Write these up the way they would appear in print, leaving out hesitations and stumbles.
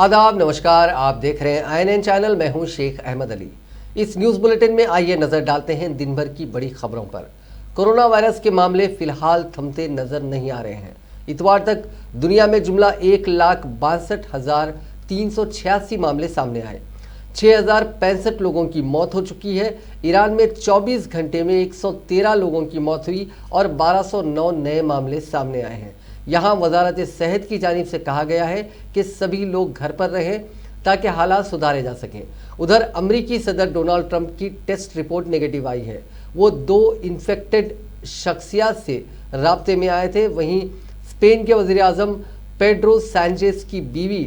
आदाब, नमस्कार। आप देख रहे हैं INN चैनल। मैं हूं शेख अहमद अली। इस न्यूज़ बुलेटिन में आइए नज़र डालते हैं दिन भर की बड़ी खबरों पर। कोरोना वायरस के मामले फिलहाल थमते नजर नहीं आ रहे हैं। इतवार तक दुनिया में जुमला 1,62,386 मामले सामने आए। 6,065 लोगों की मौत हो चुकी है। ईरान में 24 घंटे में 113 लोगों की मौत हुई और 1209 नए मामले सामने आए हैं। यहाँ वजारत सेहत की जानिब से कहा गया है कि सभी लोग घर पर रहें ताकि हालात सुधारे जा सकें। उधर अमरीकी सदर डोनाल्ड ट्रंप की टेस्ट रिपोर्ट नेगेटिव आई है। वो 2 इन्फेक्टेड शख्सियत से राब्ते में आए थे। वहीं स्पेन के वजीर आजम पेड्रो सैंचेज की बीवी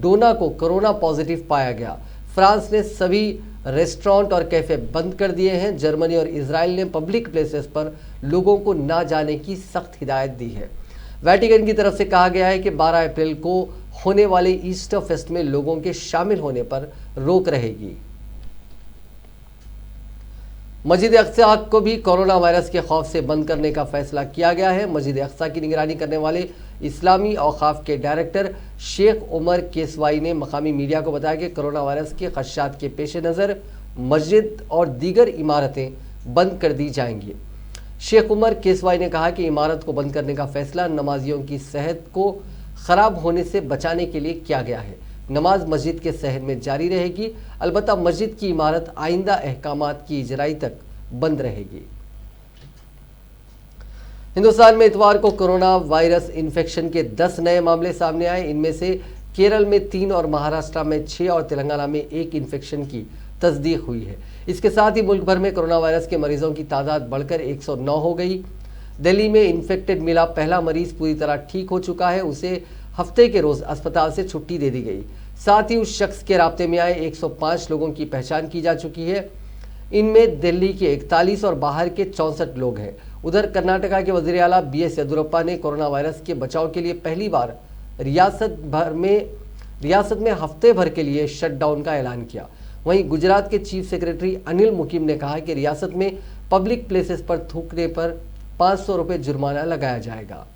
डोना को कोरोना पॉजिटिव पाया गया। फ्रांस ने सभी रेस्टोरेंट और कैफे बंद कर दिए हैं। जर्मनी और इसराइल ने पब्लिक प्लेसेस पर लोगों को ना जाने की सख्त हिदायत दी है। वेटिकन की तरफ से कहा गया है कि 12 अप्रैल को होने वाले ईस्टर फेस्ट में लोगों के शामिल होने पर रोक रहेगी। मस्जिद अक्सा को भी कोरोना वायरस के खौफ से बंद करने का फैसला किया गया है। मस्जिद अक्सा की निगरानी करने वाले इस्लामी औकाफ के डायरेक्टर शेख उमर केसवाई ने मकामी मीडिया को बताया कि कोरोना वायरस के खदशात के पेश नज़र मस्जिद और दीगर इमारतें बंद कर दी जाएंगी। शेख उमर केसवाई ने कहा कि इमारत को बंद करने का फैसला नमाजियों की सेहत को ख़राब होने से बचाने के लिए किया गया है। नमाज मस्जिद के शहर में जारी रहेगी, अलबत्ता मस्जिद की इमारत आइंदा अहकामात की इजराई तक बंद रहेगी। हिंदुस्तान में इतवार को कोरोना वायरस इन्फेक्शन के 10 नए मामले सामने आए। इनमें से केरल में 3 और महाराष्ट्र में 6 और तेलंगाना में 1 इन्फेक्शन की तस्दीक हुई है। इसके साथ ही मुल्क भर में कोरोना वायरस के मरीजों की तादाद बढ़कर 109 हो गई। दिल्ली में इन्फेक्टेड मिला पहला मरीज पूरी तरह ठीक हो चुका है। उसे हफ्ते के रोज अस्पताल से छुट्टी दे दी गई। साथ ही उस शख्स के राब्ते में आए 105 लोगों की पहचान की जा चुकी है। इनमें दिल्ली के 41 और बाहर के 64 लोग हैं। उधर कर्नाटका के वजीर आला BS येदियुरप्पा ने कोरोना वायरस के बचाव के लिए पहली बार रियासत में हफ्ते भर के लिए शटडाउन का ऐलान किया। वहीं गुजरात के चीफ सेक्रेटरी अनिल मुकिम ने कहा कि रियासत में पब्लिक प्लेसेस पर थूकने पर 500 रुपये जुर्माना लगाया जाएगा।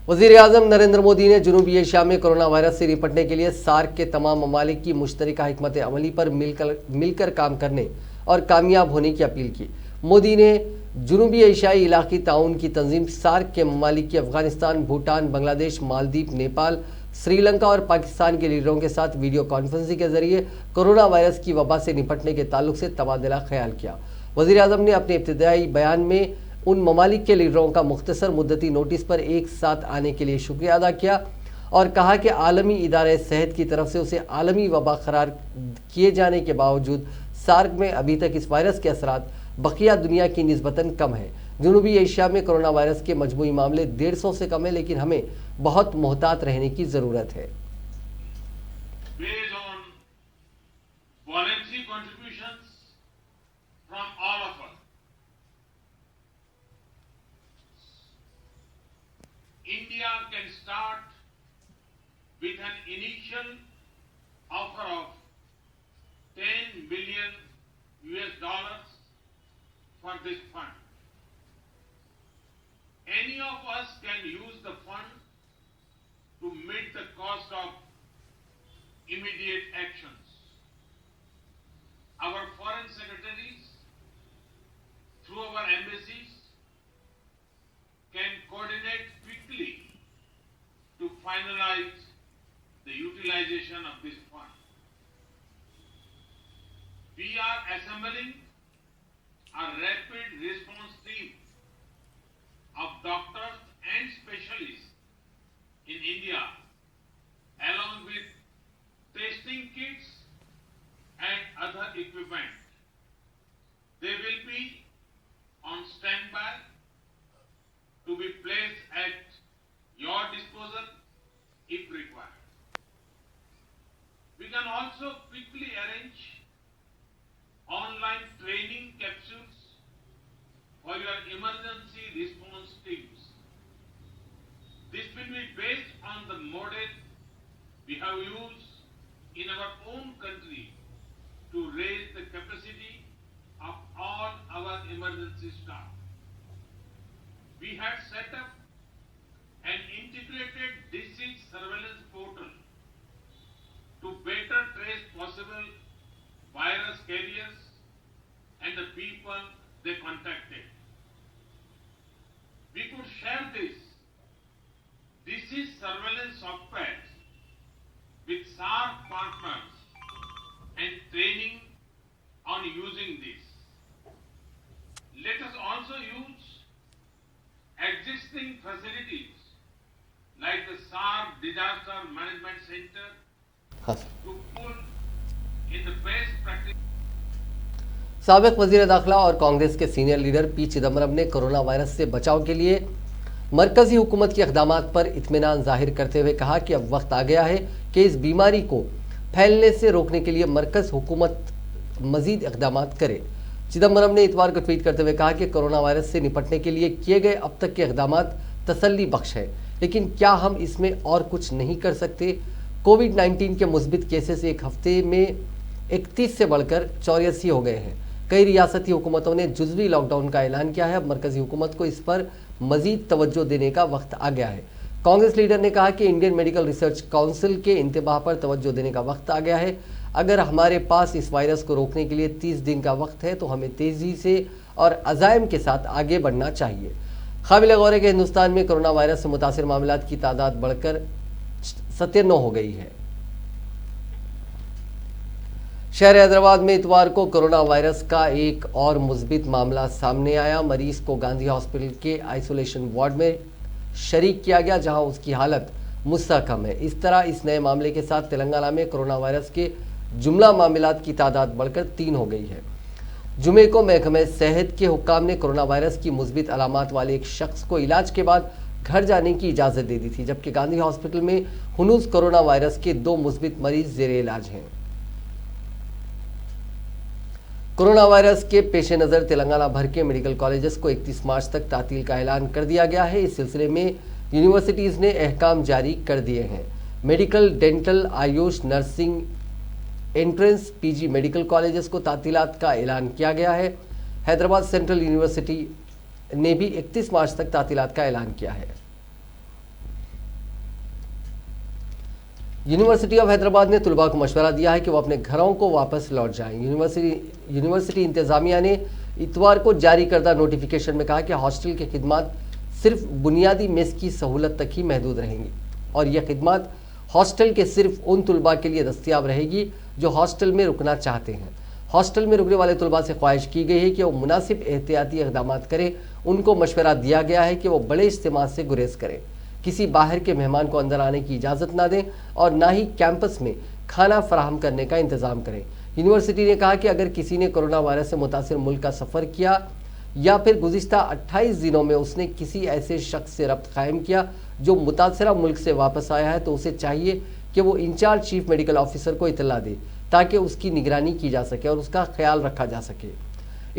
वजीर आजम नरेंद्र मोदी ने जनूबी एशिया में कोरोना वायरस से निपटने के लिए सार्क के तमाम ममालिक की मुश्तरका हिकमत अमली पर मिलकर काम करने और कामयाब होने की अपील की। मोदी ने जनूबी एशियाई इलाकी ताउन की तंजीम सार्क के ममालिक की अफगानिस्तान, भूटान, बांग्लादेश, मालदीव, नेपाल, श्रीलंका और पाकिस्तान के लीडरों के साथ वीडियो कॉन्फ्रेंसिंग के जरिए कोरोना वायरस की वबा से निपटने के ताल्लुक से तबादला ख्याल किया। वजीर आजम ने अपने इब्तिदाई बयान में उन ममालिक के लीडरों का मुख्तसर मुद्दती नोटिस पर एक साथ आने के लिए शुक्रिया अदा किया और कहा कि आलमी इदारे सेहत की तरफ से उसे आलमी वबा करार किए जाने के बावजूद सार्क में अभी तक इस वायरस के असरात बकिया दुनिया की निस्बतन कम है। जनूबी एशिया में कोरोना वायरस के मजमूई मामले 150 से कम है, लेकिन हमें बहुत मोहतात रहने की जरूरत है। India can start with an initial offer of $10 billion for this fund. Any of us can use the fund to meet the cost of immediate actions. Our foreign secretaries, through our embassies, can coordinate quickly to finalize the utilization of this fund. We are assembling a rapid response team of doctors and specialists in India, along with testing kits and other equipment. They will be on standby to be placed at your disposal if required. We can also quickly arrange online training capsules for your emergency response teams. This will be based on the model we have used in our own country to raise the capacity of all our emergency staff. We had set up an integrated disease surveillance portal to better trace possible virus carriers and the people they contacted. We could share this disease surveillance software with SARC partners and training on using this. Let us also use existing facilities like the SARC Disaster Management Center हाँ sir. to pull in the best practice. साबिक वजीर दाखिला और कांग्रेस के senior leader P Chidambaram ने corona virus से बचाव के लिए मरकजी हुकूमत के इक़दामात पर इत्मीनान जाहिर करते हुए कहा कि अब वक्त आ गया है कि इस बीमारी को फैलने से रोकने के लिए मरकज हुकूमत मजीद इक़दामात करे। चिदम्बरम ने इतवार को ट्वीट करते हुए कहा कि कोरोना वायरस से निपटने के लिए किए गए अब तक के इक़दामात तसल्ली बख्श है, लेकिन क्या हम इसमें और कुछ नहीं कर सकते? कोविड-19 के मुस्बित केसेस एक हफ्ते में 31 से बढ़कर 84 हो गए हैं। कई रियासती हुकूमतों ने जुज़वी लॉकडाउन का ऐलान किया है। अब मरकजी हुकूमत को इस पर मजीद तवज्जो देने का वक्त आ गया है। कांग्रेस लीडर ने कहा कि इंडियन मेडिकल रिसर्च काउंसिल के इंतबाह पर तवज्जो देने का वक्त आ गया है। अगर हमारे पास इस वायरस को रोकने के लिए 30 दिन का वक्त है तो हमें तेज़ी से और अज़ाइम के साथ आगे बढ़ना चाहिए। काबिल गौर है कि हिंदुस्तान में कोरोना वायरस से मुतासिर मामलात की तादाद बढ़कर 97 हो गई है। शहर हैदराबाद में इतवार को कोरोना वायरस का एक और मुस्बित मामला सामने आया। मरीज को गांधी हॉस्पिटल के आइसोलेशन वार्ड में शरीक किया गया, जहां उसकी हालत मुस्तहकम है। इस तरह इस नए मामले के साथ तेलंगाना में कोरोना वायरस के जुमला मामलात की तादाद बढ़कर 3 हो गई है। जुमे को महकमे सेहत के हुक्काम ने कोरोना वायरस की मुस्बित अलामात वाले एक शख्स को इलाज के बाद घर जाने की इजाज़त दे दी थी, जबकि गांधी हॉस्पिटल में हुनूस कोरोना वायरस के 2 मुस्बित मरीज जेरे इलाज हैं। कोरोना वायरस के पेश नज़र तेलंगाना भर के मेडिकल कॉलेजेस को 31 मार्च तक तातील का ऐलान कर दिया गया है। इस सिलसिले में यूनिवर्सिटीज़ ने अहकाम जारी कर दिए हैं। Medical, dental, Ayush, nursing, entrance, PG medical colleges को तातीलात का ऐलान किया गया है। हैदराबाद सेंट्रल यूनिवर्सिटी ने भी 31 मार्च तक तातीलात का ऐलान किया है। यूनिवर्सिटी ऑफ हैदराबाद ने तुलबा को मशवरा दिया है कि वो अपने घरों को वापस लौट जाएं। यूनिवर्सिटी इंतज़ामिया ने इतवार को जारी करदा नोटिफिकेशन में कहा कि हॉस्टल की खिदमात सिर्फ बुनियादी मेस की सहूलत तक ही महदूद रहेंगी और यह खिदमत हॉस्टल के सिर्फ उन तुलबा के लिए दस्तियाब रहेगी जो हॉस्टल में रुकना चाहते हैं। हॉस्टल में रुकने वाले तुलबा से ख्वाहिश की गई है कि वो मुनासिब एहतियाती इक़दाम करें। उनको मशवरा दिया गया है कि वो बड़े इज्तिमा से गुरेज करें, किसी बाहर के मेहमान को अंदर आने की इजाज़त ना दें और ना ही कैंपस में खाना फराहम करने का इंतज़ाम करें। यूनिवर्सिटी ने कहा कि अगर किसी ने कोरोना वायरस से मुतासिर मुल्क का सफ़र किया या फिर गुज़िश्ता 28 दिनों में उसने किसी ऐसे शख्स से रब्त कायम किया जो मुतासिरा मुल्क से वापस आया है, तो उसे चाहिए कि वो इंचार्ज चीफ मेडिकल ऑफिसर को इतला दे ताकि उसकी निगरानी की जा सके और उसका ख्याल रखा जा सके।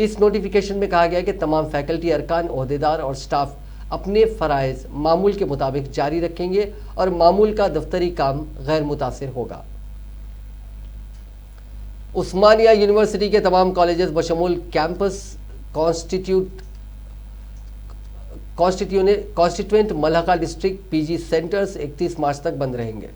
इस नोटिफिकेशन में कहा गया है कि तमाम फैकल्टी, अरकान, ओहदेदार और स्टाफ अपने फ़राइज़ मामूल के मुताबिक जारी रखेंगे और मामूल का दफ्तरी काम गैर मुतासिर होगा। उस्मानिया यूनिवर्सिटी के तमाम कॉलेजेस बशमूल कैंपस कॉन्स्टिट्यूएंट मलहका डिस्ट्रिक्ट पीजी सेंटर्स 31 मार्च तक बंद रहेंगे।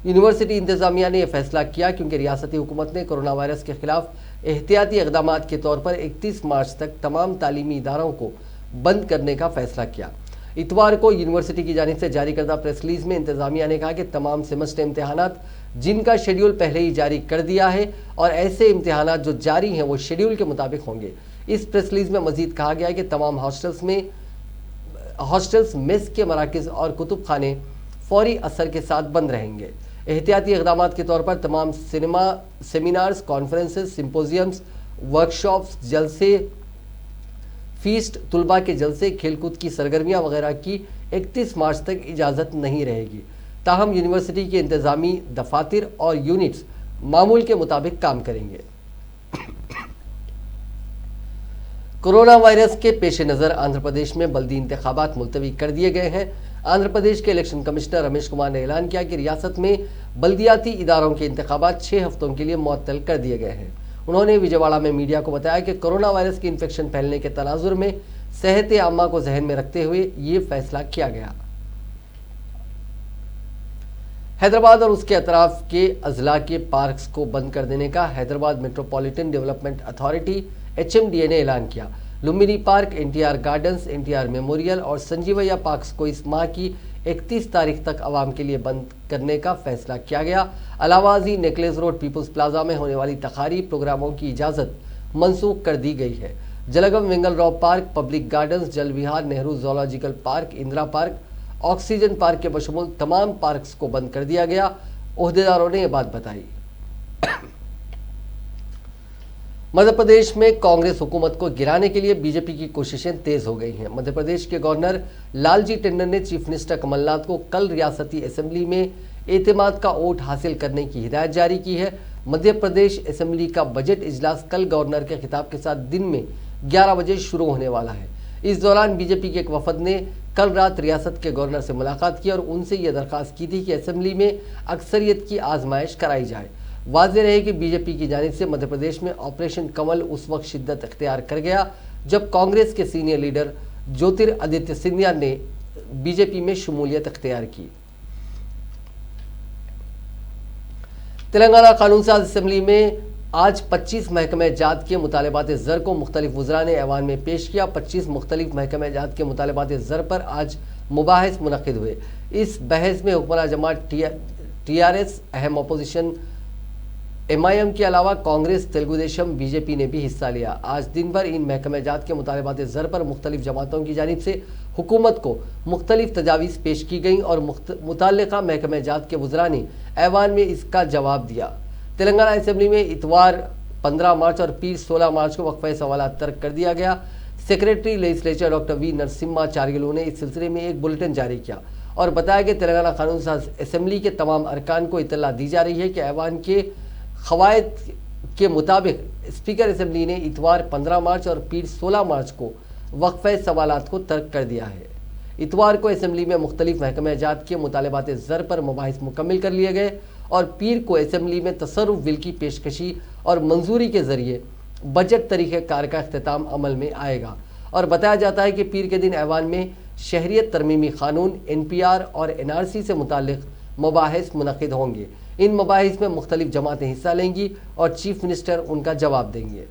यूनिवर्सिटी इंतज़ामिया ने यह फैसला किया क्योंकि रियासती हुकूमत ने कोरोना वायरस के खिलाफ एहतियाती इक़दामात के तौर पर 31 मार्च तक तमाम तालीमी इदारों को बंद करने का फैसला किया। इतवार को यूनिवर्सिटी की जानिब से जारी करदा प्रेस रिलीज में इंतज़ामिया ने कहा कि तमाम सेमेस्टर इम्तहानात जिनका शेड्यूल पहले ही जारी कर दिया है और ऐसे इम्तहानात जो जारी हैं वो शेड्यूल के मुताबिक होंगे। इस प्रेस रिलीज में मजीद कहा गया है कि तमाम हॉस्टल्स, मेस के मराकज़ और कुतुब खाने फौरी असर के साथ बंद रहेंगे। एहतियाती इक़दामात के तौर पर तमाम सेमिनार्स, कॉन्फ्रेंसेस, सिम्पोजियम्स, वर्कशॉप्स, जलसे, फीस्ट, तुलबा के जलसे, खेलकूद की सरगर्मियाँ वगैरह की 31 मार्च तक इजाज़त नहीं रहेगी। ताहम यूनिवर्सिटी के इंतज़ामी दफातर और यूनिट्स मामूल के मुताबिक काम करेंगे। कोरोना वायरस के पेश नज़र आंध्र प्रदेश में बल्दी इंतखाबात मुलतवी कर दिए गए हैं। आंध्र प्रदेश के इलेक्शन कमिश्नर रमेश कुमार ने ऐलान किया कि रियासत में बल्दियाती इदारों के इंतखाबात 6 हफ्तों के लिए मुअत्तल कर दिए गए हैं। उन्होंने विजयवाड़ा में मीडिया को बताया कि कोरोना वायरस की इन्फेक्शन फैलने के तनाजुर में सेहत आम्मा को जहन में रखते हुए ये फैसला किया गया। हैदराबाद और उसके अतराफ के अजला के पार्क्स को बंद कर देने का Hyderabad metropolitan development authority HMDA ने ऐलान किया। Lumbini park, NTR gardens, NTR memorial और संजीवैया पार्क्स को इस माह की 31 तारीख तक आवाम के लिए बंद करने का फैसला किया गया। अलावाजी नेकलेस रोड पीपुल्स प्लाजा में होने वाली तकारीब प्रोग्रामों की इजाज़त मंसूख कर दी गई है। Jalagam Vengal Rao park, public gardens, Jal Vihar, Nehru zoological park, Indira park, oxygen park के बशमूल तमाम पार्क्स को बंद कर दिया गया। ओहदेदारों ने यह बात बताई। मध्य प्रदेश में कांग्रेस हुकूमत को गिराने के लिए बीजेपी की कोशिशें तेज हो गई हैं। मध्य प्रदेश के गवर्नर लालजी टंडन ने चीफ मिनिस्टर कमलनाथ को कल रियासती असेंबली में एतमाद का वोट हासिल करने की हिदायत जारी की है। मध्य प्रदेश असेंबली का बजट इजलास कल गवर्नर के खिताब के साथ दिन में 11 बजे शुरू होने वाला है। इस दौरान बीजेपी के एक वफद ने कल रात रियासत के गवर्नर से मुलाकात की और उनसे यह दरखास्त की थी कि असेंबली में अक्सरियत की आजमाइश कराई जाए। वाज़ेह रहे कि बीजेपी की जानिब से मध्य प्रदेश में ऑपरेशन कमल उस वक्त शिद्दत इख्तियार कर गया जब कांग्रेस के सीनियर लीडर ज्योतिरादित्य सिंधिया ने बीजेपी में शमूलियत इख्तियार की। तेलंगाना कानून साज असेंबली में आज 25 महकमे जात के मुतालबात ज़र को मुख्तलिफ वज़रा ने ऐवान में पेश किया। 25 मुख्तलिफ महकमे जात के मुतालबात ज़र पर आज मुबाहिस मुनक़िद हुए। इस बहस में हुक्मरान जमात TRS, अहम अपोजिशन MIM के अलावा कांग्रेस, तेलुगुदेशम, बीजेपी ने भी हिस्सा लिया। आज दिन भर इन महकमे जात के मुतालबात ज़र पर मुख्तलिफ जमातों की जानिब से हुकूमत को मुख्तलिफ तजावीज़ पेश की गईं और मुताल्लिक़ा महकमे जात के वज़रा ने ऐवान में इसका जवाब दिया। तेलंगाना असेंबली में इतवार 15 मार्च और पीर 16 मार्च को वक्फ़े सवालात तर्क कर दिया गया। Secretary legislature doctor V Narasimha Charyulu ने इस सिलसिले में एक बुलेटिन जारी किया और बताया कि तेलंगाना कानून साज असेंबली के तमाम अरकान को इत्तला दी जा रही है कि ऐवान के क़वायद के मुताबिक स्पीकर असेंबली ने इतवार 15 मार्च और पीर 16 मार्च को वक्फ़े सवालात को तर्क कर दिया है। इतवार को असेंबली में मुख्तलिफ महकमे जात के मुतालबात ज़र पर मुबाहिस मुकम्मिल कर लिए गए और पीर को असेंबली में तसर्रुफ़ बिल की पेशकशी और मंजूरी के ज़रिए बजट तरीक़े कार का अख्तिताम अमल में आएगा और बताया जाता है कि पीर के दिन ऐवान में शहरियत तरमीमी क़ानून, NPR और NRC से मुताल्लिक़ मुबाहिस मुनक़िद होंगे। इन मुबाहिस में मुख्तलिफ जमातें हिस्सा लेंगी और चीफ मिनिस्टर उनका जवाब देंगे।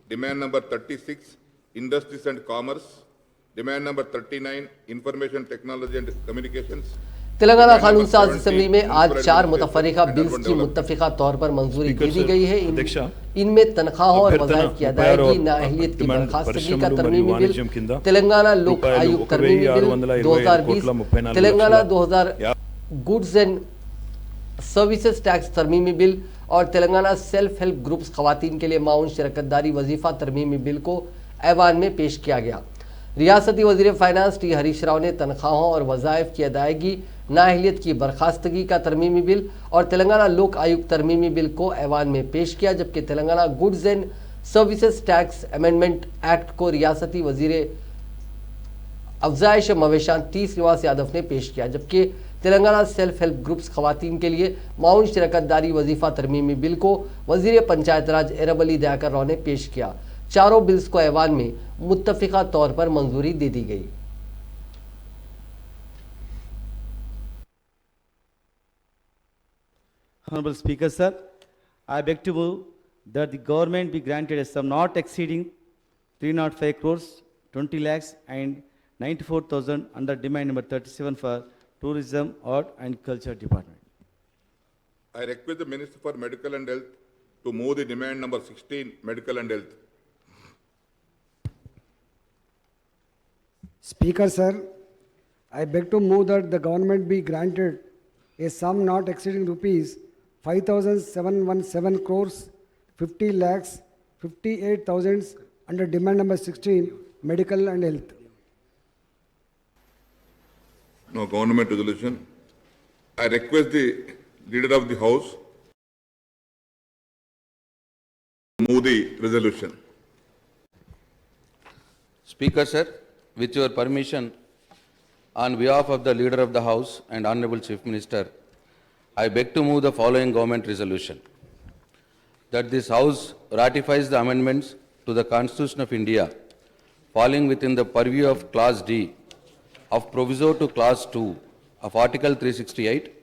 Demand number 36, Industries and Commerce. Demand number 39, Information Technology and Communications. Telangana कानून साज असेंबली में आज 4 मुतफरिका बिल्स की मुत्तफिका तौर पर मंजूरी दे दी गई है। इनमें तनख्वाहों और वज़ाइफ की अदायगी, नाअहलियत की बर्खास्तगी का तरमीमी बिल, तेलंगाना लोक आयोग तरमीमी bill 2020, Telangana 2000 goods and services tax तरमीमी बिल और तेलंगाना सेल्फ हेल्प ग्रुप्स ख़वातीन के लिए माउन शरकतदारी वजीफ़ा तरमीमी बिल को ऐवान में पेश किया गया। रियासती वज़ीर फाइनेंस T हरीश राव ने तनख्वाहों और वज़ाइफ की अदायगी, नाअहलियत की बर्खास्तगी का तरमीमी बिल और तेलंगाना लोक आयुक्त तरमीमी बिल को ऐवान में पेश किया, जबकि Telangana goods and services tax amendment act को रियासती वज़ीर अफजाइश मवेशात T श्रीनिवास यादव ने पेश किया, जबकि तेलंगाना सेल्फ हेल्प ग्रुप्स ख़वातीन के लिए माउन शरकतदारी वजीफ़ा तरमीमी बिल को वज़ीर पंचायत राज एरबली दयाकर राव ने पेश किया। चारों बिल्स को ऐवान में मुत्तफ़िक़ा तौर पर मंजूरी दे दी गई। Honorable Speaker, sir, I beg to move that the government be granted a sum not exceeding 305 crores, 20 lakhs and 94,000 under demand number 37 for Tourism, Art and Culture Department. I request the Minister for Medical and Health to move the demand number 16, Medical and Health. Speaker, sir, I beg to move that the government be granted a sum not exceeding rupees 5,717 crores, 50 lakhs, 58,000 under demand number 16, Medical and Health. No government resolution. I request the Leader of the House to move the resolution. Speaker, sir, with your permission, on behalf of the Leader of the House and Honorable Chief Minister, I beg to move the following government resolution. That this House ratifies the amendments to the Constitution of India falling within the purview of Clause D of proviso to clause 2 of Article 368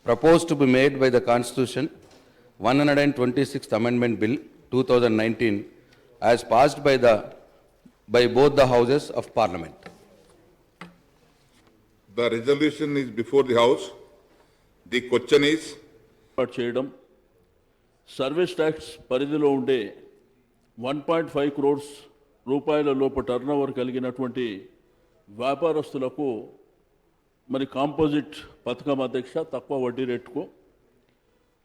proposed to be made by the Constitution 126th Amendment Bill 2019 as passed by both the houses of Parliament. The resolution is before the House. The question is, ఏర్పాటు చేయడం, service tax పరిధిలో ఉండే 1.5 crores రూపాయల లోపు turnover కలిగినటువంటి వ్యాపారస్తులకు మరి composite పథకం అధ్యక్ష తక్కువ వడ్డీ రేటుకు,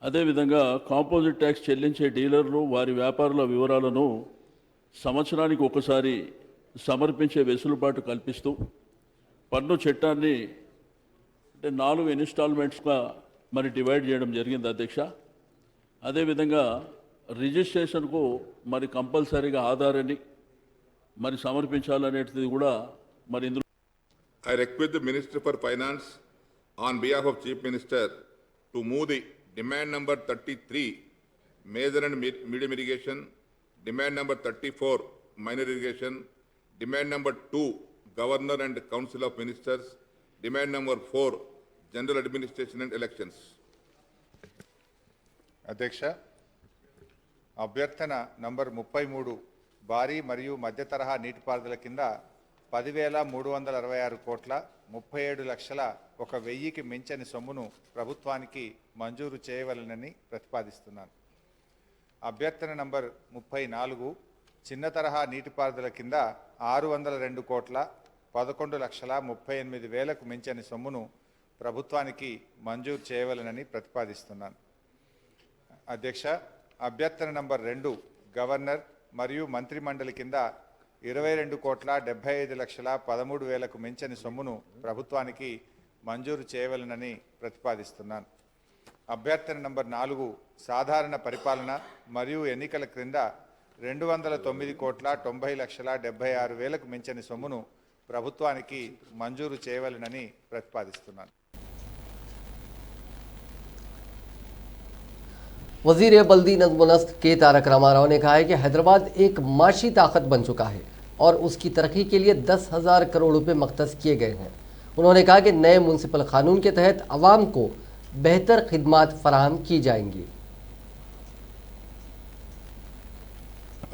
అదేవిధంగా కాంపోజిట్ ట్యాక్స్ చెల్లించే డీలర్లు వారి వ్యాపారుల వివరాలను సంవత్సరానికి ఒకసారి సమర్పించే వెసులుబాటు కల్పిస్తూ పన్ను చట్టాన్ని అంటే 4 ఇన్స్టాల్మెంట్స్గా మరి డివైడ్ చేయడం జరిగింది అధ్యక్ష. అదేవిధంగా రిజిస్ట్రేషన్కు మరి కంపల్సరీగా ఆధారాన్ని మరి సమర్పించాలనేది కూడా మరి ఇందులో. I request the Minister for Finance on behalf of Chief Minister to move the demand number 33, major and medium irrigation, demand number 34, minor irrigation, demand number 2, Governor and Council of Ministers, demand number 4, General Administration and Elections. అధ్యక్ష, అభ్యర్థన number 33 భారీ మరియు మధ్య తరహా నీటిపారుదల కింద 10,366 కోట్ల 37,01,000కి మించని సొమ్మును ప్రభుత్వానికి మంజూరు చేయవలెనని ప్రతిపాదిస్తున్నాను. అభ్యర్థన నంబర్ 34 చిన్న తరహా నీటిపారుదల కింద 602 కోట్ల 11,38,000కు మించని సొమ్మును ప్రభుత్వానికి మంజూరు చేయవలెనని ప్రతిపాదిస్తున్నాను. అధ్యక్ష, అభ్యర్థన నంబర్ 2 గవర్నర్ మరియు మంత్రిమండలి కింద 22 కోట్ల 75,13,000కు మించని సొమ్మును ప్రభుత్వానికి మంజూరు చేయవలెనని ప్రతిపాదిస్తున్నాను. అభ్యర్థన నంబర్ 4 సాధారణ పరిపాలన మరియు ఎన్నికల క్రింద 209 కోట్ల 90,76,000కు మించని సొమ్మును ప్రభుత్వానికి మంజూరు చేయవలెనని ప్రతిపాదిస్తున్నాను. वजीर बल्दी नज़्म व नस्क के तारक रामाराव ने कहा है कि हैदराबाद एक माशी ताकत बन चुका है और उसकी तरक्की के लिए 10,000 करोड़ रुपए मख्तस किए गए हैं। उन्होंने कहा कि नए म्युनिसिपल कानून के तहत आवाम को बेहतर खिदमात फराहम की जाएंगी।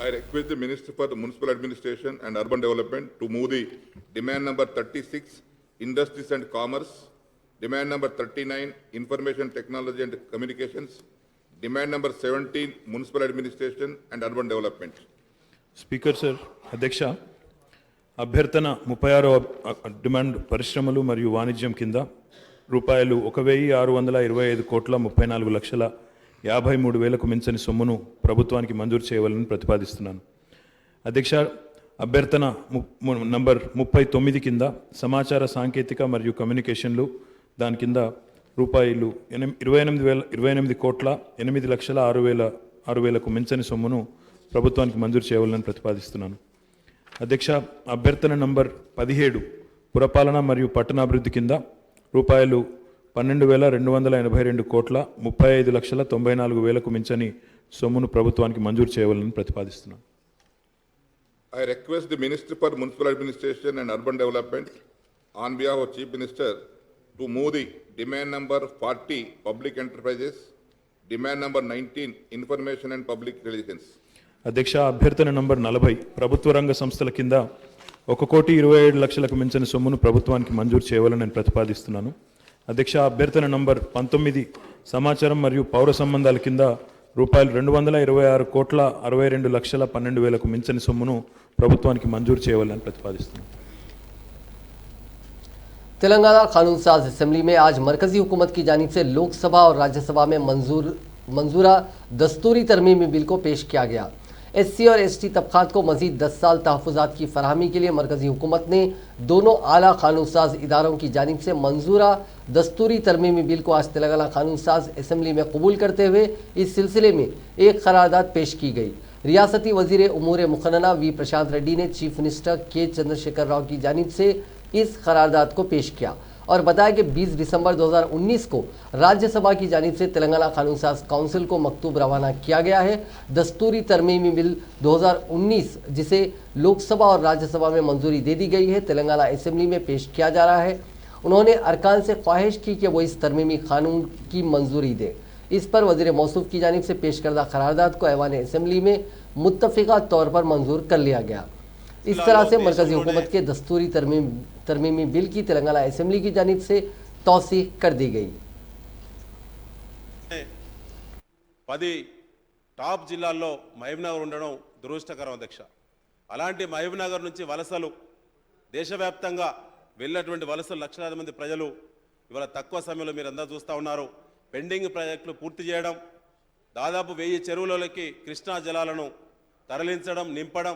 I request the Minister for the Municipal Administration and Urban Development to move the demand number 36, Industries and Commerce, demand number 39, Information Technology and Communications, demand number 17, Municipal Administration and Urban Development. Speaker sir, అధ్యక్ష, అభ్యర్థన 36వ demand పరిశ్రమలు మరియు వాణిజ్యం కింద రూపాయలు 1,625 కోట్ల 34,53,000కు మించని సొమ్మును ప్రభుత్వానికి మంజూరు చేయవాలని ప్రతిపాదిస్తున్నాను. అధ్యక్ష, అభ్యర్థన నంబర్ 39 కింద సమాచార సాంకేతిక మరియు కమ్యూనికేషన్లు దాని కింద రూపాయలు 28 కోట్ల 8,06,000కు మించని సొమ్మును ప్రభుత్వానికి మంజూరు చేయవాలని ప్రతిపాదిస్తున్నాను. అధ్యక్ష, అభ్యర్థన నంబర్ 17 పురపాలన మరియు పట్టణాభివృద్ధి కింద రూపాయలు 12,282 కోట్ల 35,94,000కు మించని సొమ్మును ప్రభుత్వానికి మంజూరు చేయవాలని ప్రతిపాదిస్తున్నాను. I request the Minister for Municipal Administration and Urban Development on behalf of Chief Minister to move the demand number 40, Public Enterprises, demand number 19, Information and Public Relations. అధ్యక్ష, అభ్యర్థన నంబర్ 40 ప్రభుత్వ రంగ సంస్థల కింద 1,27,00,000కు మించిన సొమ్మును ప్రభుత్వానికి మంజూరు చేయవాలని నేను ప్రతిపాదిస్తున్నాను. అధ్యక్ష, అభ్యర్థన నంబర్ 19 సమాచారం మరియు పౌర సంబంధాల కింద రూపాయలు 226 కోట్ల 62,12,000కు మించని సొమ్మును ప్రభుత్వానికి మంజూరు చేయవాలని ప్రతిపాదిస్తున్నాను. तेलंगाना कानून साज असेंबली में आज मरकजी हुकूमत की जानिब से लोकसभा और राज्यसभा में मंजूरा दस्तूरी तरमीमी बिल को पेश किया गया। SC और ST तबकात को मजीद 10 साल तहफ़्फ़ुज़ात की फराहमी के लिए मरकजी हुकूमत ने दोनों आला कानून साज इदारों की जानिब से मंजूरा दस्तूरी तरमीमी बिल को आज तेलंगाना कानून साज असेंबली में कबूल करते हुए इस सिलसिले में एक करारदाद पेश की गई। रियासती वज़ीर उमूर मुखन्ना वी प्रशांत रेड्डी ने चीफ मिनिस्टर के चंद्रशेखर राव की जानिब से इस करारदाद को पेश किया और बताया कि 20 दिसंबर 2019 को राज्यसभा की जानिब से तेलंगाना कानून साज काउंसिल को मकतूब रवाना किया गया है। दस्तूरी तरमीमी बिल 2019 जिसे लोकसभा और राज्यसभा में मंजूरी दे दी गई है, तेलंगाना असेंबली में पेश किया जा रहा है। उन्होंने अरकान से ख्वाहिश की कि वो इस तरमीमी कानून की मंजूरी दे। इस पर वजीर मौसूफ की जानिब से पेश करदा करारदाद को ऐवान असेंबली में मुत्तफिका तौर पर मंजूर कर लिया गया। इस तरह से मरकजी हुकूमत के दस्तूरी तरमीमी बिल की तेलंगाना असेंबली की जानिब से तौसीक कर दी गई। 10 టాప్ జిల్లాల్లో మహబూబ్నగర్ ఉండడం దురదృష్టకరం అధ్యక్ష. అలాంటి మహబూబ్నగర్ నుంచి వలసలు దేశవ్యాప్తంగా వెళ్ళినటువంటి వలసలు లక్షలాది మంది ప్రజలు ఇవాళ తక్కువ సమయంలో మీరు అందరూ చూస్తూ ఉన్నారు. పెండింగ్ ప్రాజెక్టులు పూర్తి చేయడం, దాదాపు 1000 చెరువులకి కృష్ణా జలాలను తరలించడం, నింపడం,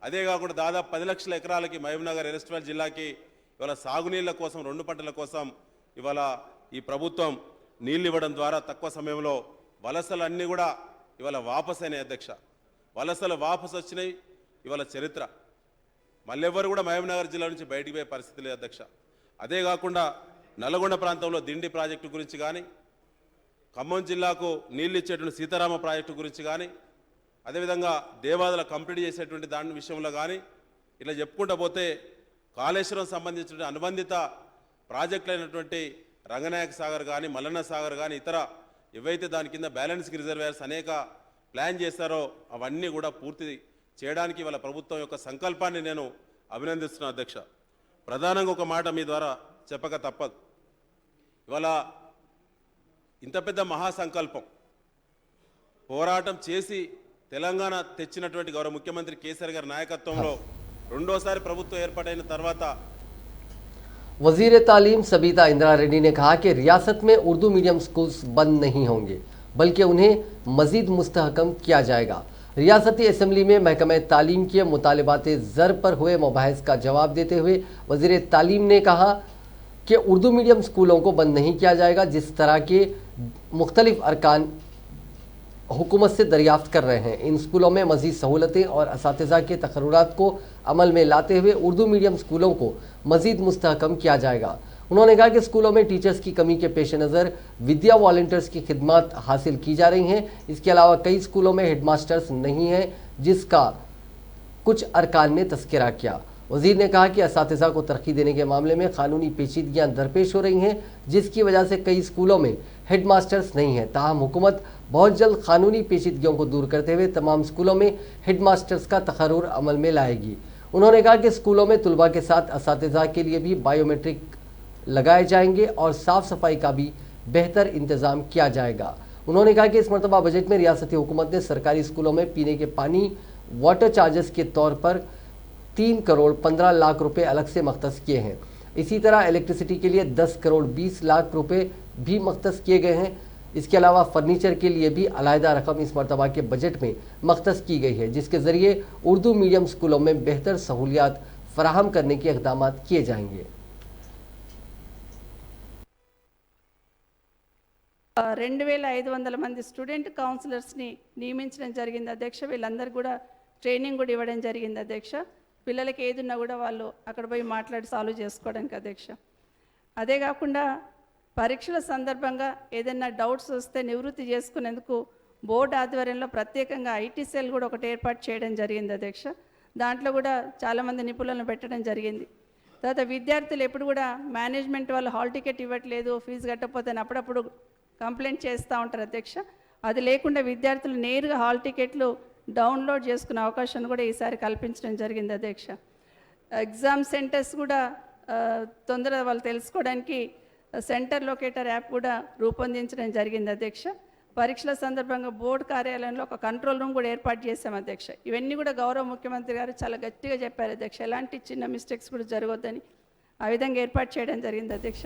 అదే కాకుండా దాదాపు 10 లక్షల ఎకరాలకి మహబూబ్నగర్ ఎరస్ట్వల్ జిల్లాకి ఇవాళ సాగునీళ్ళ కోసం 2 పంటల కోసం ఇవాళ ఈ ప్రభుత్వం నీళ్ళు ఇవ్వడం ద్వారా తక్కువ సమయంలో వలసలన్నీ కూడా ఇవాళ వాపస్ అయినాయి అధ్యక్ష. వలసలు వాపస్ వచ్చినాయి. ఇవాళ చరిత్ర మళ్ళెవ్వరు కూడా మహబూబ్నగర్ జిల్లా నుంచి బయటికి పోయే పరిస్థితి లేదు అధ్యక్ష. అదే కాకుండా నల్గొండ ప్రాంతంలో దిండి ప్రాజెక్టు గురించి కానీ, ఖమ్మం జిల్లాకు నీళ్ళు ఇచ్చేటువంటి సీతారామ ప్రాజెక్టు గురించి కానీ, అదేవిధంగా దేవాదుల కంప్లీట్ చేసేటువంటి దాని విషయంలో కానీ ఇట్లా చెప్పుకుంటూ పోతే కాళేశ్వరం సంబంధించిన అనుబంధిత ప్రాజెక్టులైనటువంటి రంగనాయక సాగర్ కానీ, మల్లన్న సాగర్ కానీ, ఇతర ఏవైతే దాని కింద బ్యాలెన్సింగ్ రిజర్వాయర్స్ అనేక ప్లాన్ చేస్తారో అవన్నీ కూడా పూర్తి చేయడానికి వాళ్ళ ప్రభుత్వం యొక్క సంకల్పాన్ని నేను అభినందిస్తున్నాను అధ్యక్ష. ప్రధానంగా ఒక మాట మీ ద్వారా చెప్పక తప్పదు. ఇవాళ ఇంత పెద్ద మహాసంకల్పం పోరాటం చేసి తెలంగాణ తెచ్చినటువంటి గౌరవ ముఖ్యమంత్రి కేసీఆర్ గారి నాయకత్వంలో రెండోసారి ప్రభుత్వం ఏర్పాటైన తర్వాత वजीर तालीम सबीता इंदिरा रेड्डी ने कहा कि रियासत में उर्दू मीडियम स्कूल्स बंद नहीं होंगे बल्कि उन्हें मजीद मुस्तहकम किया जाएगा। रियासती असेंबली में महकमे तालीम के मुतालबात ज़र पर हुए मुबाहिस का जवाब देते हुए वजीर तालीम ने कहा कि उर्दू मीडियम स्कूलों को बंद नहीं किया जाएगा। जिस तरह के मुख्तलिफ अरकान हुकूमत से दरियाफ्त कर रहे हैं, इन स्कूलों में मज़ीद सहूलतें और असातिज़ा के तकर्रुरात को अमल में लाते हुए उर्दू मीडियम स्कूलों को मज़ीद मुस्तहकम किया जाएगा। उन्होंने कहा कि स्कूलों में टीचर्स की कमी के पेश नज़र विद्या वॉलंटियर्स की खिदमत हासिल की जा रही हैं। इसके अलावा कई स्कूलों में हेडमास्टर्स नहीं हैं, जिसका कुछ अरकान ने तस्करा किया। वज़ीर ने कहा कि असातिज़ा को तरक्की देने के मामले में कानूनी पेचीदगियाँ दरपेश हो रही हैं, जिसकी वजह से कई स्कूलों में हेडमास्टर्स नहीं हैं। ताहम हुकूमत बहुत जल्द कानूनी पेचीदगियों को दूर करते हुए तमाम स्कूलों में हेडमास्टर्स का तकर्रुर अमल में लाएगी। उन्होंने कहा कि स्कूलों में तुलबा के साथ असातिज़ा के लिए भी बायोमेट्रिक लगाए जाएंगे और साफ़ सफाई का भी बेहतर इंतज़ाम किया जाएगा। उन्होंने कहा कि इस मरतबा बजट में रियासती हुकूमत ने सरकारी स्कूलों में पीने के पानी वाटर चार्जेस के तौर पर 3 करोड़ 15 लाख रुपए अलग से मख्तस किए हैं। इसी तरह इलेक्ट्रिसिटी के लिए 10 करोड़ 20 लाख रुपए भी मख्तस किए गए हैं। इसके अलावा फर्नीचर के लिए भी अलहदा रकम इस मरतबा के बजट में मख्तस की गई है, जिसके ज़रिए उर्दू मीडियम स्कूलों में बेहतर सहूलियात फराहम करने के इक़दाम किए जाएंगे। 2500 మంది స్టూడెంట్ కౌన్సిలర్స్ని నియమించడం జరిగింది అధ్యక్ష. వీళ్ళందరూ కూడా ట్రైనింగ్ కూడా ఇవ్వడం జరిగింది అధ్యక్ష. పిల్లలకి ఏదున్నా కూడా వాళ్ళు అక్కడ పోయి మాట్లాడి సాల్వ్ చేసుకోవడానికి అధ్యక్ష. అదే కాకుండా పరీక్షల సందర్భంగా ఏదైనా డౌట్స్ వస్తే నివృత్తి చేసుకునేందుకు బోర్డు ఆధ్వర్యంలో ప్రత్యేకంగా ఐటీ సెల్ కూడా ఒకటి ఏర్పాటు చేయడం జరిగింది అధ్యక్ష. దాంట్లో కూడా చాలామంది నిపుణులను పెట్టడం జరిగింది. తర్వాత విద్యార్థులు ఎప్పుడు కూడా మేనేజ్మెంట్ వాళ్ళు హాల్ టికెట్ ఇవ్వట్లేదు, ఫీజు కట్టకపోతే అప్పుడప్పుడు కంప్లైంట్ చేస్తూ ఉంటారు అధ్యక్ష. అది లేకుండా విద్యార్థులు నేరుగా హాల్ టికెట్లు డౌన్లోడ్ చేసుకునే అవకాశాన్ని కూడా ఈసారి కల్పించడం జరిగింది అధ్యక్ష. ఎగ్జామ్ సెంటర్స్ కూడా తొందరగా వాళ్ళు తెలుసుకోవడానికి సెంటర్ లొకేటర్ యాప్ కూడా రూపొందించడం జరిగింది అధ్యక్ష. పరీక్షల సందర్భంగా బోర్డు కార్యాలయంలో ఒక కంట్రోల్ రూమ్ కూడా ఏర్పాటు చేశాం అధ్యక్ష. ఇవన్నీ కూడా గౌరవ ముఖ్యమంత్రి గారు చాలా గట్టిగా చెప్పారు అధ్యక్ష, ఎలాంటి చిన్న మిస్టేక్స్ కూడా జరగొద్దని ఆ విధంగా ఏర్పాటు చేయడం జరిగింది అధ్యక్ష.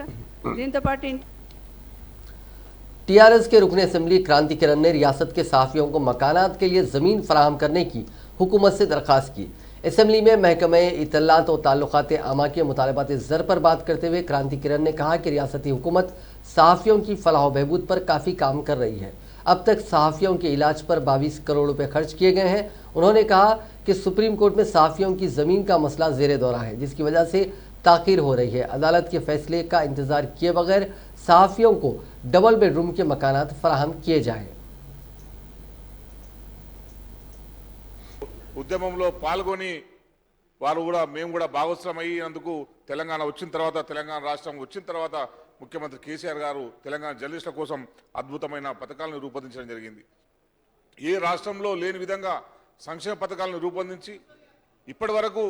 దీంతో పాటు टीआरएस के रुकन असेंबली क्रांति किरण ने रियासत के सहाफ़ियों को मकानात के लिए ज़मीन फराहम करने की हुकूमत से दरख्वास्त की। असेंबली में महकमे इत्तलात और ताल्लुकात आमा के मुतालबात ज़र पर बात करते हुए क्रांति किरण ने कहा कि रियासती हुकूमत सहाफ़ियों की फलाह व बहबूद पर काफ़ी काम कर रही है। अब तक सहाफ़ियों के इलाज पर 22 करोड़ रुपए खर्च किए गए हैं। उन्होंने कहा कि सुप्रीम कोर्ट में सहाफ़ियों की ज़मीन का मसला ज़ेरे दौरा है, जिसकी वजह से ताखीर हो रही है। अदालत के फैसले का इंतजार किए बगैर सहाफियों को डबल बेडरूम के मकानात फराहम किए जाएं। ఉద్యమంలో పాల్గొని వారు కూడా మేము కూడా భాగస్వామయ్యేందుకు తెలంగాణ వచ్చిన తర్వాత తెలంగాణ రాష్ట్రం వచ్చిన తర్వాత ముఖ్యమంత్రి కేసీఆర్ గారు తెలంగాణ జర్నలిస్టుల కోసం అద్భుతమైన పథకాలను రూపొందించడం జరిగింది. ఏ రాష్ట్రంలో లేని విధంగా సంక్షేమ పథకాలను రూపొందించి ఇప్పటి వరకు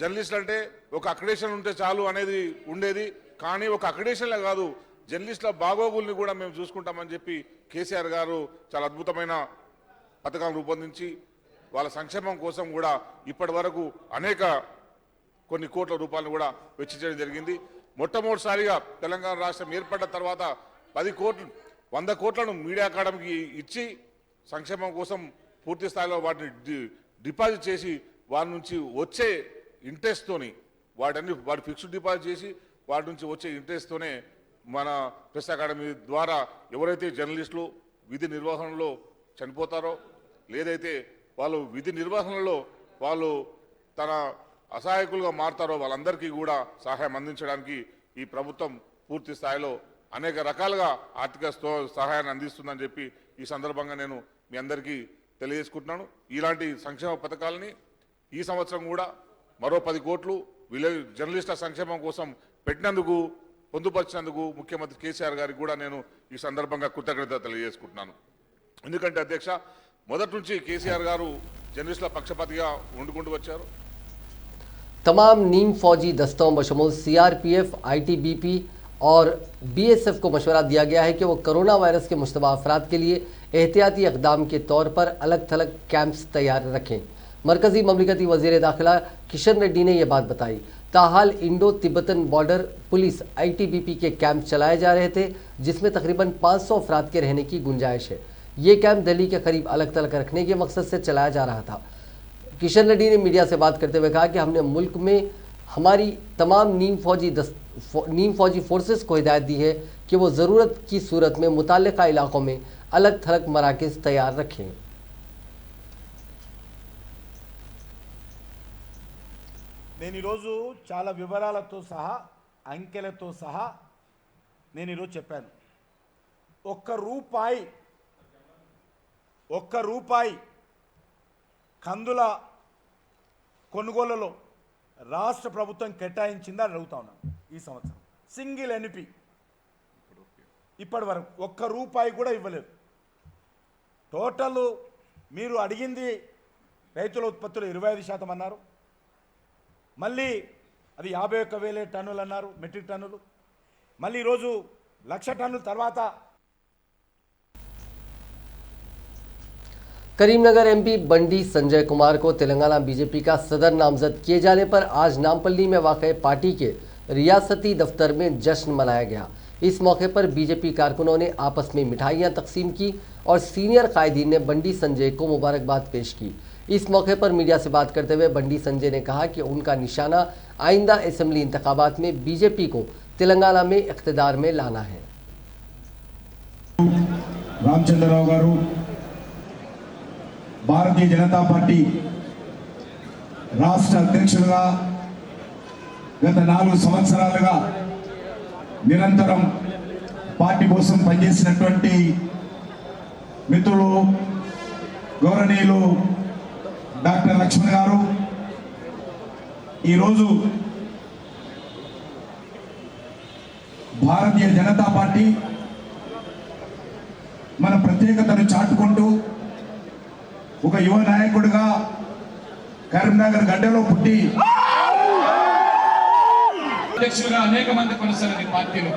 జర్నలిస్టులు అంటే ఒక అక్రిడేషన్ ఉంటే చాలు అనేది ఉండేది. కానీ ఒక అక్రిడేషన్లే కాదు, జర్నలిస్టుల బాగోగుల్ని కూడా మేము చూసుకుంటామని చెప్పి కేసీఆర్ గారు చాలా అద్భుతమైన పథకాలను రూపొందించి వాళ్ళ సంక్షేమం కోసం కూడా ఇప్పటి వరకు అనేక కొన్ని కోట్ల రూపాయలను కూడా వెచ్చించడం జరిగింది. మొట్టమొదటిసారిగా తెలంగాణ రాష్ట్రం ఏర్పడ్డ తర్వాత 100 కోట్లను మీడియా అకాడమీకి ఇచ్చి సంక్షేమం కోసం పూర్తి స్థాయిలో వాటిని డిపాజిట్ చేసి వాటి నుంచి వచ్చే ఇంట్రెస్ట్తోని వాటి ఫిక్స్డ్ డిపాజిట్ చేసి వాటి నుంచి వచ్చే ఇంట్రెస్ట్తోనే మన ప్రెస్ అకాడమీ ద్వారా ఎవరైతే జర్నలిస్టులు విధి నిర్వహణలో చనిపోతారో లేదైతే వాళ్ళు విధి నిర్వహణలో వాళ్ళు తన అసహాయకులుగా మారుతారో వాళ్ళందరికీ కూడా సహాయం అందించడానికి ఈ ప్రభుత్వం పూర్తి స్థాయిలో అనేక రకాలుగా ఆర్థిక సహాయాన్ని అందిస్తుందని చెప్పి ఈ సందర్భంగా నేను మీ అందరికీ తెలియజేసుకుంటున్నాను. ఇలాంటి సంక్షేమ పథకాలని ఈ సంవత్సరం కూడా మరో 10 కోట్లు విలేజ్ జర్నలిస్టుల సంక్షేమం కోసం పెట్టినందుకు పొందుపరిచినందుకు ముఖ్యమంత్రి కేసీఆర్ గారికి కూడా నేను ఈ సందర్భంగా కృతజ్ఞత తెలియజేసుకుంటున్నాను. ఎందుకంటే అధ్యక్ష, మొదటి నుంచి కేసీఆర్ గారు జర్నలిస్టుల పక్షపాతిగా ఉండుకుంటూ వచ్చారు. तमाम नीम फौजी दस्तों बशमूल CRPF, ITBP और BSF को मशवरा दिया गया है कि वो कोरोना वायरस के मुश्तबा अफराद के लिए एहतियाती इक़दाम के तौर पर अलग थलग कैंप्स तैयार रखें। मरकज़ी ममलिकती वज़ीर दाखिला किशन रेड्डी ने यह बात बताई। ताहाल Indo Tibetan border police ITBP के कैंप चलाए जा रहे थे, जिसमें तकरीबन 500 अफराद के रहने की गुंजाइश है। ये कैंप दिल्ली के करीब अलग थलग रखने के मकसद से चलाया जा रहा था। किशन रेड्डी ने मीडिया से बात करते हुए कहा कि हमने मुल्क में हमारी तमाम नीम फौजी फोर्सेस को हिदायत दी है कि वो ज़रूरत की सूरत में मुताल्लिक़ा इलाकों में अलग थलग मराकज़ तैयार रखें। నేను ఈరోజు చాలా వివరాలతో సహా అంకెలతో సహా నేను ఈరోజు చెప్పాను. ఒక్క రూపాయి కందుల కొనుగోలులో రాష్ట్ర ప్రభుత్వం కేటాయించిందని అడుగుతా ఉన్నాను. ఈ సంవత్సరం సింగిల్ ఎన్పి ఇప్పటి వరకు ఒక్క రూపాయి కూడా ఇవ్వలేదు. టోటల్ మీరు అడిగింది రైతుల ఉత్పత్తులు 25% అన్నారు, మళ్ళీ అది 51,000 టన్నులు అన్నారు, మెట్రిక్ టన్నులు. మళ్ళీ ఈరోజు 1,00,000 టన్నుల తర్వాత करीमनगर MP बंडी संजय कुमार को तेलंगाना बीजेपी का सदर नामजद किए जाने पर आज नामपल्ली में वाक़ पार्टी के रियासती दफ्तर में जश्न मनाया गया। इस मौके पर बीजेपी कारकुनों ने आपस में मिठाइयां तकसीम की और सीनियर कायदीन ने बंडी संजय को मुबारकबाद पेश की। इस मौके पर मीडिया से बात करते हुए बंडी संजय ने कहा कि उनका निशाना आइंदा असेंबली इंतखाबात में बीजेपी को तेलंगाना में इख्तिदार में लाना है। रामचंद्रराव गारू భారతీయ జనతా పార్టీ రాష్ట్ర అధ్యక్షులుగా గత 4 సంవత్సరాలుగా నిరంతరం పార్టీ కోసం పనిచేసినటువంటి మిత్రులు గౌరవనీయులు డాక్టర్ లక్ష్మణ్ గారు ఈరోజు భారతీయ జనతా పార్టీ మన ప్రత్యేకతను చాటుకుంటూ ఒక యువ నాయకుడిగా కరీంనగర్ గడ్డలో పుట్టి అధ్యక్షులుగా అనేక మంది కొనసాగింది పార్టీలో.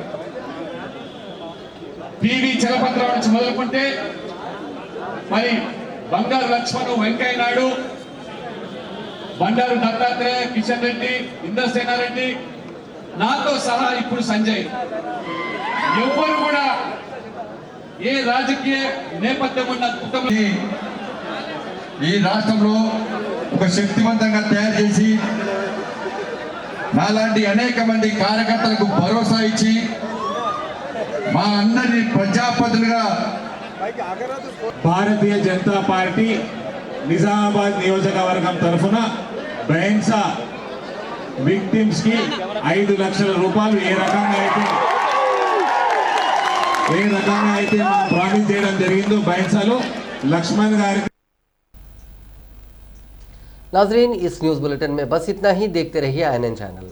పివి చలపతిరావు నుంచి మొదలుకుంటే మరి బంగారు లక్ష్మణ్, వెంకయ్య నాయుడు, బండారు దత్తాత్రేయ, కిషన్ రెడ్డి, ఇంద్రసేనారెడ్డి, నాతో సహా ఇప్పుడు సంజయ్, ఎవ్వరు కూడా ఏ రాజకీయ నేపథ్యం ఉన్న కుటుంబం ఈ రాష్ట్రంలో ఒక శక్తివంతంగా తయారు చేసి నాలాంటి అనేక మంది కార్యకర్తలకు భరోసా ఇచ్చి మా అందరినీ ప్రజాప్రతినిధులుగా భారతీయ జనతా పార్టీ నిజామాబాద్ నియోజకవర్గం తరఫున బైన్సా విక్టిమ్స్ కి 5 లక్షల రూపాయలు ఏ రకంగా అయితే మనం ప్రామిస్ చేయడం జరిగిందో బైన్సాలో లక్ష్మణ్ గారికి। नाजरीन, इस न्यूज़ बुलेटिन में बस इतना ही। देखते रहिए INN चैनल।